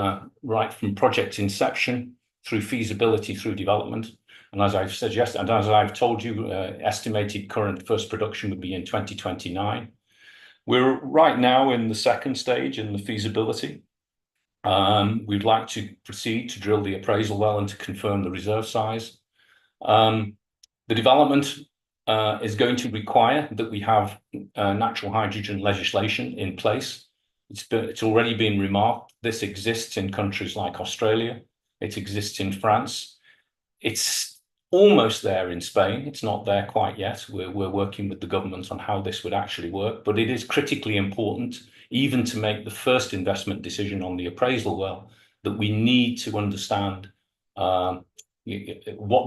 right from project inception through feasibility through development. And as I've said yesterday, and as I've told you, estimated current first production would be in 2029. We're right now in the second stage in the feasibility. We'd like to proceed to drill the appraisal well and to confirm the reserve size. The development is going to require that we have natural hydrogen legislation in place. It's already been remarked. This exists in countries like Australia. It exists in France. It's almost there in Spain. It's not there quite yet. We're working with the government on how this would actually work, but it is critically important, even to make the first investment decision on the appraisal well, that we need to understand what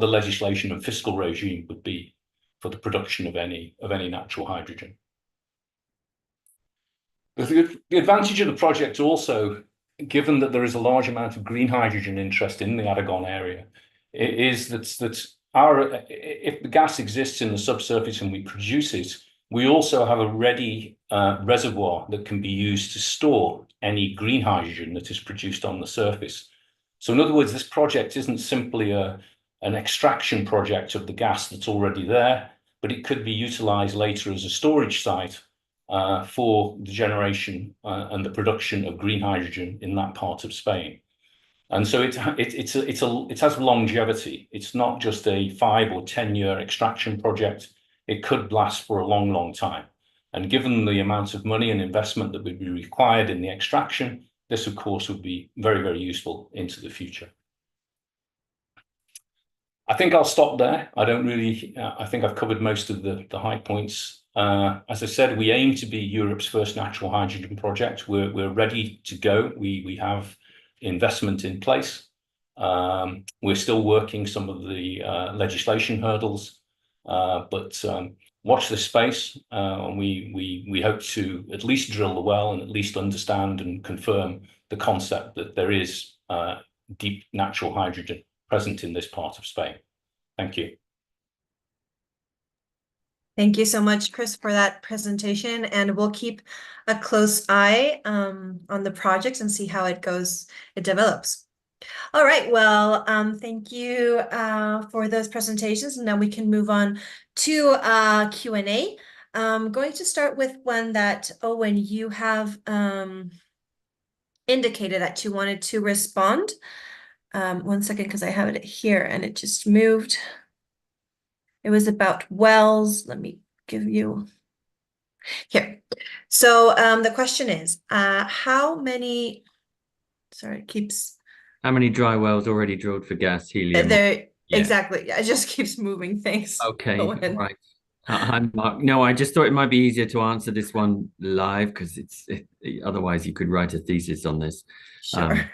the legislation and fiscal regime would be for the production of any natural hydrogen. The advantage of the project also, given that there is a large amount of green hydrogen interest in the Aragón area, is that if the gas exists in the subsurface and we produce it, we also have a ready reservoir that can be used to store any green hydrogen that is produced on the surface. So in other words, this project isn't simply an extraction project of the gas that's already there, but it could be utilized later as a storage site for the generation and the production of green hydrogen in that part of Spain. And so it has longevity. It's not just a 5 or 10 year extraction project. It could last for a long, long time. And given the amount of money and investment that would be required in the extraction, this, of course, would be very, very useful into the future. I think I'll stop there. I think I've covered most of the high points. As I said, we aim to be Europe's first natural hydrogen project. We're ready to go. We have investment in place. We're still working some of the legislation hurdles, but watch this space. We hope to at least drill the well and at least understand and confirm the concept that there is deep natural hydrogen present in this part of Spain. Thank you. Thank you so much, Chris, for that presentation, and we'll keep a close eye on the projects and see how it develops. All right, well, thank you for those presentations, and now we can move on to Q&A. I'm going to start with one that, Owain, you have indicated that you wanted to respond. 1 second, because I have it here and it just moved. It was about wells. Let me give you here. So the question is, how many dry wells already drilled for gas, helium? Exactly. Yeah, it just keeps moving. Thanks. Okay, right. I'm Mark. No, I just thought it might be easier to answer this one live because otherwise you could write a thesis on this. Sure.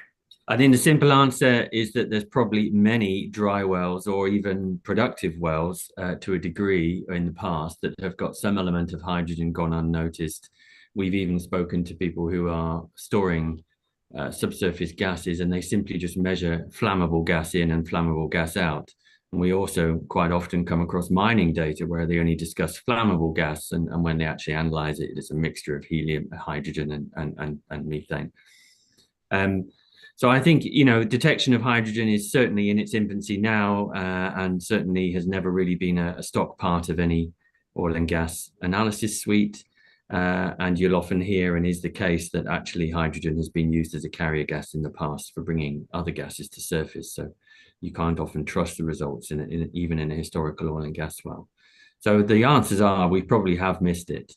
I think the simple answer is that there's probably many dry wells or even productive wells to a degree in the past that have got some element of hydrogen gone unnoticed. We've even spoken to people who are storing subsurface gases, and they simply just measure flammable gas in and flammable gas out. And we also quite often come across mining data where they only discuss flammable gas, and when they actually analyze it, it's a mixture of helium, hydrogen, and methane. So I think, detection of hydrogen is certainly in its infancy now, and certainly has never really been a stock part of any oil and gas analysis suite. And you'll often hear, and is the case, that actually hydrogen has been used as a carrier gas in the past for bringing other gases to surface. So you can't often trust the results even in a historical oil and gas well. So the answers are we probably have missed it.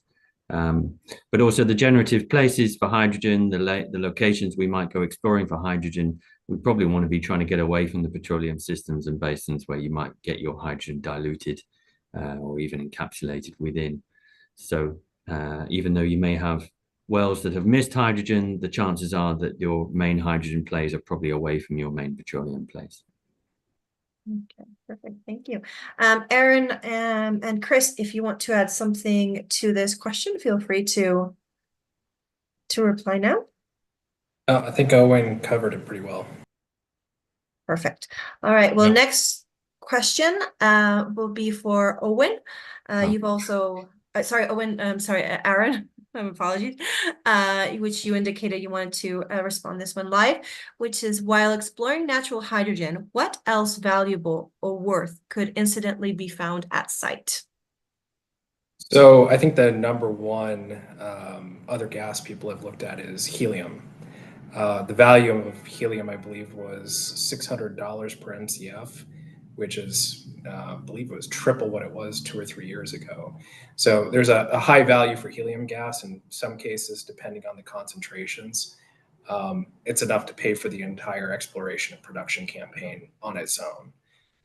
But also the generative places for hydrogen, the locations we might go exploring for hydrogen, we probably want to be trying to get away from the petroleum systems and basins where you might get your hydrogen diluted or even encapsulated within. So even though you may have wells that have missed hydrogen, the chances are that your main hydrogen plays are probably away from your main petroleum plays. Okay, perfect. Thank you. Aaron and Chris, if you want to add something to this question, feel free to reply now. I think Owain covered it pretty well. Perfect. All right. Well, Yeah. next question will be for Owain. You've also, sorry, Owain, sorry, Aaron. Apologies, which you indicated you wanted to respond this one live, which is, while exploring natural hydrogen, what else valuable or worth could incidentally be found at site? So I think the number one other gas people have looked at is helium. The value of helium, I believe, was $600 per MCF, which is, I believe it was triple what it was 2 or 3 years ago. So there's a high value for helium gas in some cases, depending on the concentrations. It's enough to pay for the entire exploration and production campaign on its own.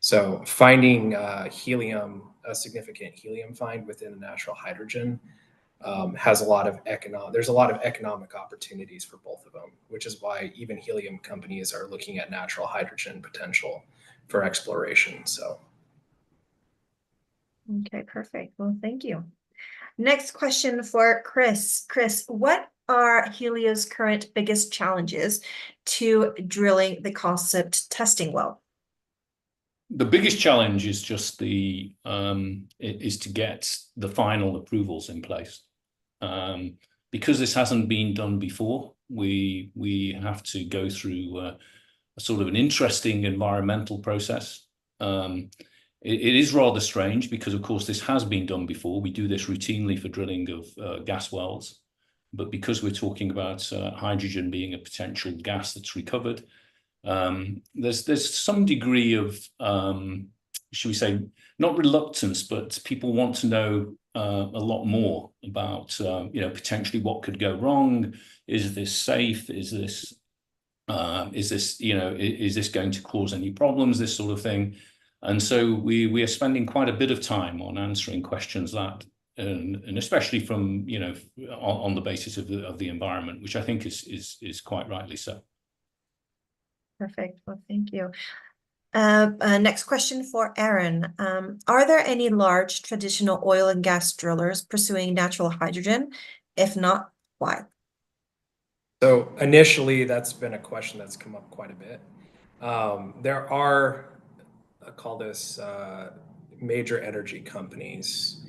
So finding helium, a significant helium find within a natural hydrogen, has a lot of there's a lot of economic opportunities for both of them, which is why even helium companies are looking at natural hydrogen potential for exploration. So. Okay, perfect. Well, thank you. Next question for Chris. Chris, what are Helios' current biggest challenges to drilling the concept testing well? The biggest challenge is just is to get the final approvals in place. Because this hasn't been done before, we have to go through a sort of an interesting environmental process. It is rather strange because, of course, this has been done before. We do this routinely for drilling of gas wells, but because we're talking about hydrogen being a potential gas that's recovered, there's some degree of, should we say, not reluctance, but people want to know a lot more about, potentially what could go wrong. Is this safe? Is this going to cause any problems? This sort of thing. And so we are spending quite a bit of time on answering questions that, and especially from, on the basis of the environment, which I think is quite rightly so. Perfect. Well, thank you. Next question for Aaron. Are there any large traditional oil and gas drillers pursuing natural hydrogen? If not, why? So initially, that's been a question that's come up quite a bit. There are, I call this major energy companies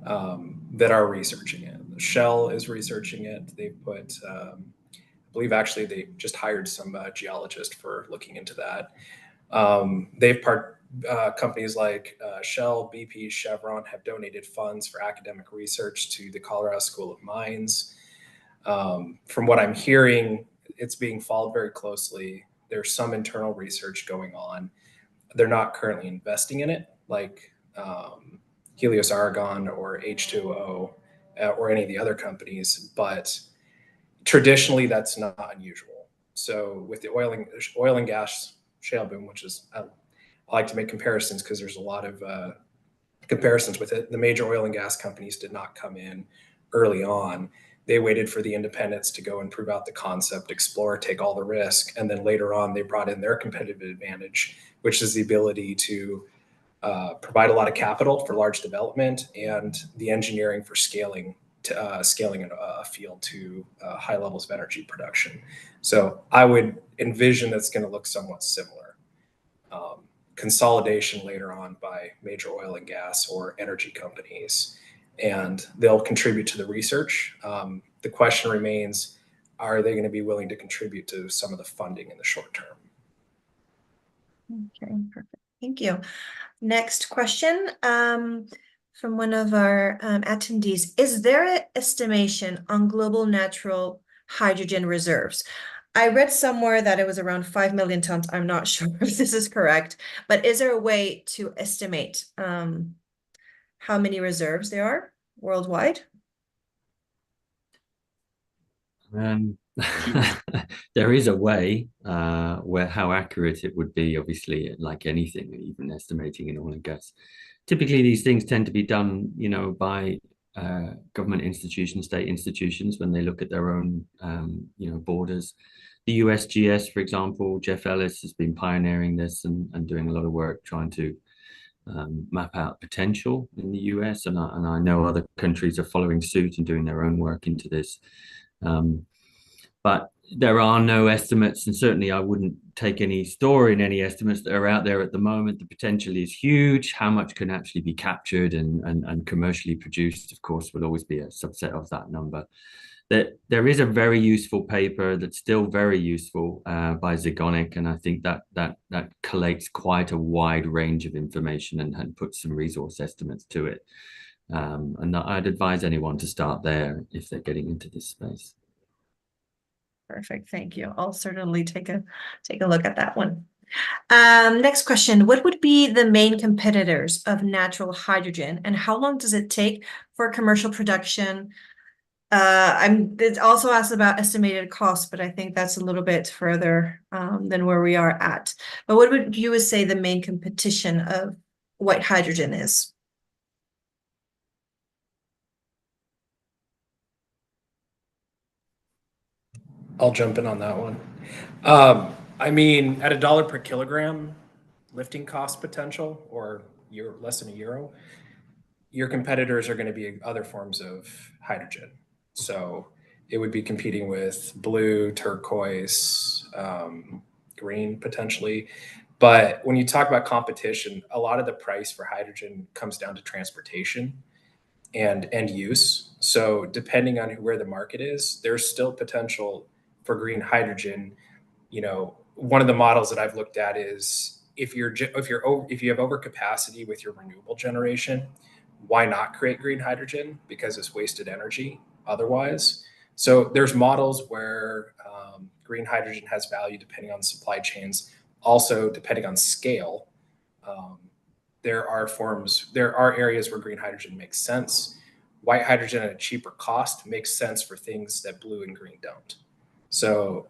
that are researching it. Shell is researching it. They've put, I believe actually they just hired some geologist for looking into that. Companies like Shell, BP, Chevron have donated funds for academic research to the Colorado School of Mines. From what I'm hearing, it's being followed very closely. There's some internal research going on. They're not currently investing in it, like Helios Aragón or H2O or any of the other companies, but traditionally that's not unusual. So with the oil and gas shale boom, which is, I like to make comparisons because there's a lot of comparisons with it. The major oil and gas companies did not come in early on. They waited for the independents to go and prove out the concept, explore, take all the risk. And then later on, they brought in their competitive advantage, which is the ability to provide a lot of capital for large development and the engineering for scaling a field to high levels of energy production. So I would envision that's going to look somewhat similar. Consolidation later on by major oil and gas or energy companies, and they'll contribute to the research. The question remains, are they going to be willing to contribute to some of the funding in the short term? Okay, perfect. Thank you. Next question from one of our attendees. Is there an estimation on global natural hydrogen reserves? I read somewhere that it was around 5 million tons. I'm not sure if this is correct, but is there a way to estimate how many reserves there are worldwide? There is a way where how accurate it would be, obviously, like anything, even estimating in oil and gas. Typically, these things tend to be done, by government institutions, state institutions, when they look at their own, borders. The USGS, for example, Jeff Ellis has been pioneering this and doing a lot of work trying to map out potential in the US, and I know other countries are following suit and doing their own work into this. But there are no estimates, and certainly I wouldn't take any store in any estimates that are out there at the moment. The potential is huge. How much can actually be captured and commercially produced, of course, will always be a subset of that number. There is a very useful paper that's still very useful by Zygonic, and I think that collates quite a wide range of information and puts some resource estimates to it. And I'd advise anyone to start there if they're getting into this space. Perfect. Thank you. I'll certainly take a look at that one. Next question. What would be the main competitors of natural hydrogen, and how long does it take for commercial production? It also asks about estimated costs, but I think that's a little bit further than where we are at. But what would you say the main competition of white hydrogen is? I'll jump in on that one. I mean, at $1 per kilogram lifting cost potential, or less than €1, your competitors are going to be other forms of hydrogen. So it would be competing with blue, turquoise, green potentially. But when you talk about competition, a lot of the price for hydrogen comes down to transportation and end use. So depending on where the market is, there's still potential for green hydrogen. One of the models that I've looked at is if you have overcapacity with your renewable generation, why not create green hydrogen? Because it's wasted energy otherwise. So there's models where green hydrogen has value depending on supply chains. Also, depending on scale, there are areas where green hydrogen makes sense. White hydrogen at a cheaper cost makes sense for things that blue and green don't. So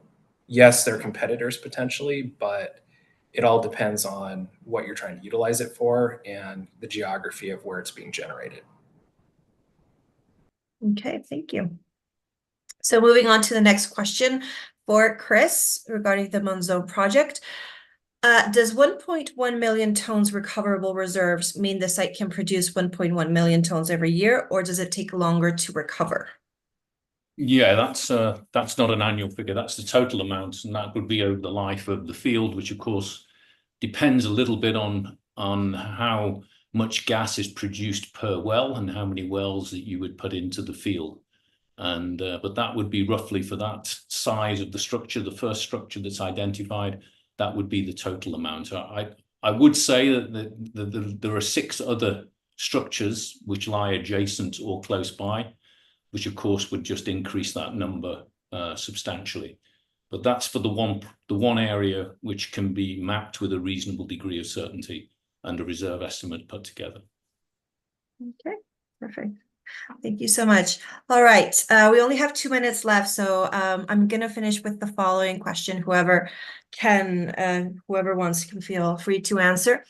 yes, they're competitors potentially, but it all depends on what you're trying to utilize it for and the geography of where it's being generated. Okay, thank you. So moving on to the next question for Chris regarding the Monzón project. Does 1.1 million tons recoverable reserves mean the site can produce 1.1 million tons every year, or does it take longer to recover? Yeah, that's not an annual figure. That's the total amount, and that would be over the life of the field, which of course depends a little bit on how much gas is produced per well and how many wells that you would put into the field. And but that would be roughly for that size of the structure, the first structure that's identified, that would be the total amount. I would say that there are 6 other structures which lie adjacent or close by, which of course would just increase that number substantially. But that's for the one area which can be mapped with a reasonable degree of certainty and a reserve estimate put together. Okay, perfect. Thank you so much. All right, we only have 2 minutes left, so I'm going to finish with the following question. Whoever wants can feel free to answer.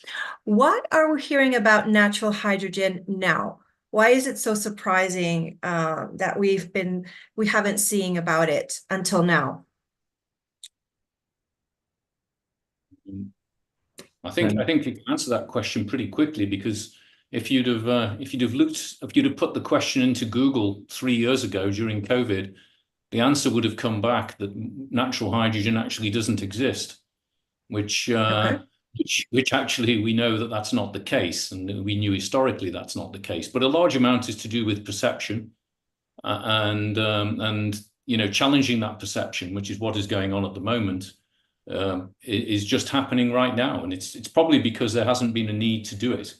What are we hearing about natural hydrogen now? Why is it so surprising that we haven't seen about it until now? I think you can answer that question pretty quickly, because if you'd have put the question into Google 3 years ago during COVID, the answer would have come back that natural hydrogen actually doesn't exist, which actually we know that that's not the case, and we knew historically that's not the case. But a large amount is to do with perception, and challenging that perception, which is what is going on at the moment, is just happening right now, and it's probably because there hasn't been a need to do it.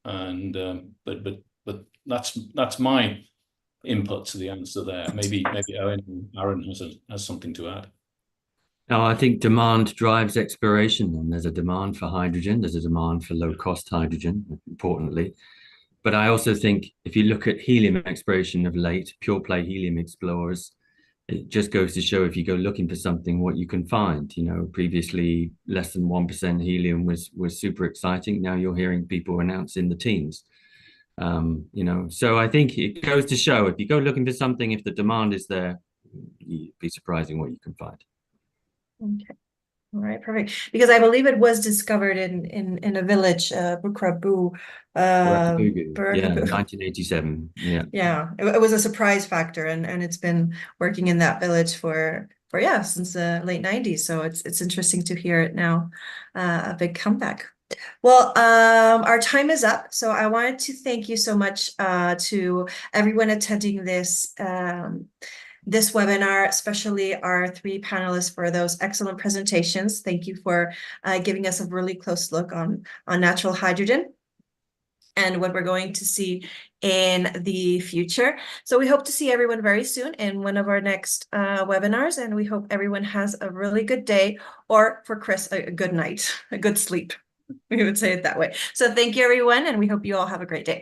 And but that's my input to the answer there. Maybe Aaron has something to add. No, I think demand drives exploration, and there's a demand for hydrogen. There's a demand for low-cost hydrogen, importantly. But I also think if you look at helium exploration of late, pure play helium explorers, it just goes to show if you go looking for something, what you can find. You know, previously less than 1% helium was super exciting. Now you're hearing people announce in the teens. You know, so I think it goes to show if you go looking for something, if the demand is there, you'd be surprising what you can find. Okay. All right, perfect. Because I believe it was discovered in a village, Bukrabu, Yeah, Burnabu. 1987. Yeah. Yeah, it was a surprise factor, and it's been working in that village for yeah, since the late 90s. So it's interesting to hear it now, a big comeback. Well, our time is up, so I wanted to thank you so much to everyone attending this this webinar, especially our 3 panelists for those excellent presentations. Thank you for giving us a really close look on natural hydrogen and what we're going to see in the future. So we hope to see everyone very soon in one of our next webinars, and we hope everyone has a really good day, or for Chris, a good night, a good sleep. We would say it that way. So thank you, everyone, and we hope you all have a great day.